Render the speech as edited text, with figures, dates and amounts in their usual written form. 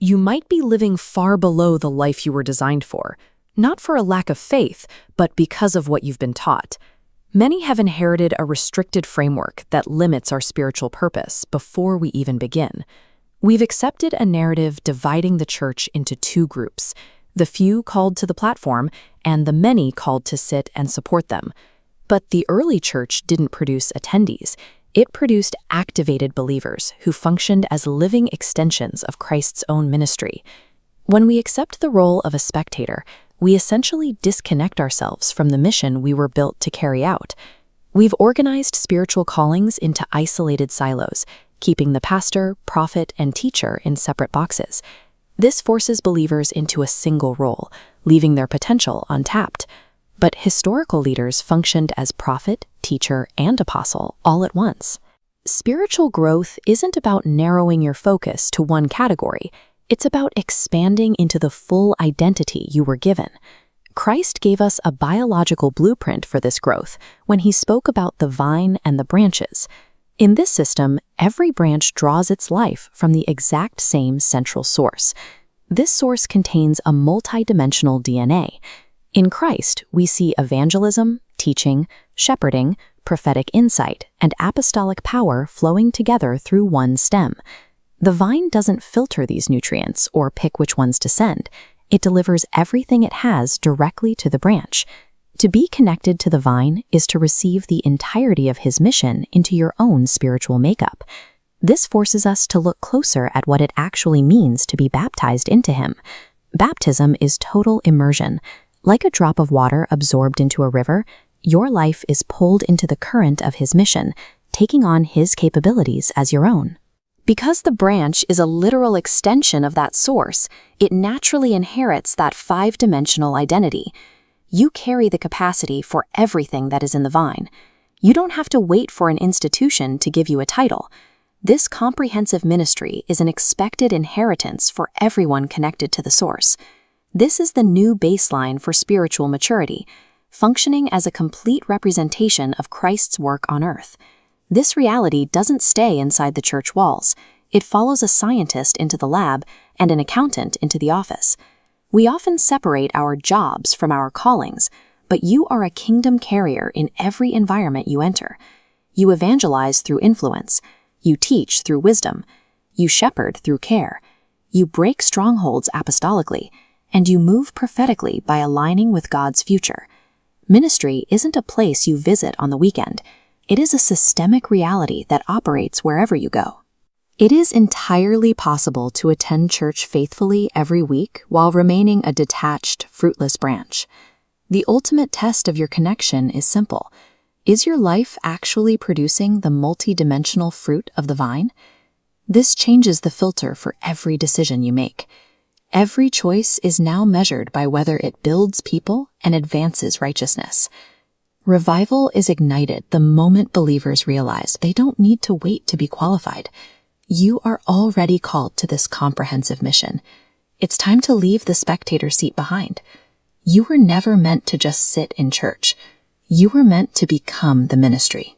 you might be living far below the life you were designed for, not for a lack of faith, but because of what you've been taught. Many have inherited a restricted framework that limits our spiritual purpose before we even begin. We've accepted a narrative dividing the church into two groups, the few called to the platform and the many called to sit and support them. But the early church didn't produce attendees. It produced activated believers who functioned as living extensions of Christ's own ministry. When we accept the role of a spectator, we essentially disconnect ourselves from the mission we were built to carry out. We've organized spiritual callings into isolated silos, keeping the pastor, prophet, and teacher in separate boxes. This forces believers into a single role, leaving their potential untapped. But historical leaders functioned as prophet, teacher, and apostle all at once. Spiritual growth isn't about narrowing your focus to one category. It's about expanding into the full identity you were given. Christ gave us a biological blueprint for this growth when he spoke about the vine and the branches. In this system, every branch draws its life from the exact same central source. This source contains a multidimensional DNA. In Christ, we see evangelism, teaching, shepherding, prophetic insight, and apostolic power flowing together through one stem. The vine doesn't filter these nutrients or pick which ones to send. It delivers everything it has directly to the branch. To be connected to the vine is to receive the entirety of his mission into your own spiritual makeup. This forces us to look closer at what it actually means to be baptized into him. Baptism is total immersion. Like a drop of water absorbed into a river, your life is pulled into the current of his mission, taking on his capabilities as your own. Because the branch is a literal extension of that source, it naturally inherits that five-dimensional identity. You carry the capacity for everything that is in the vine. You don't have to wait for an institution to give you a title. This comprehensive ministry is an expected inheritance for everyone connected to the source. This is the new baseline for spiritual maturity, functioning as a complete representation of Christ's work on earth. This reality doesn't stay inside the church walls. It follows a scientist into the lab and an accountant into the office. We often separate our jobs from our callings, but you are a kingdom carrier in every environment you enter. You evangelize through influence. You teach through wisdom. You shepherd through care. You break strongholds apostolically, and you move prophetically by aligning with God's future. Ministry isn't a place you visit on the weekend. It is a systemic reality that operates wherever you go. It is entirely possible to attend church faithfully every week while remaining a detached, fruitless branch. The ultimate test of your connection is simple. Is your life actually producing the multidimensional fruit of the vine? This changes the filter for every decision you make. Every choice is now measured by whether it builds people and advances righteousness. Revival is ignited the moment believers realize they don't need to wait to be qualified. You are already called to this comprehensive mission. It's time to leave the spectator seat behind. You were never meant to just sit in church. You were meant to become the ministry.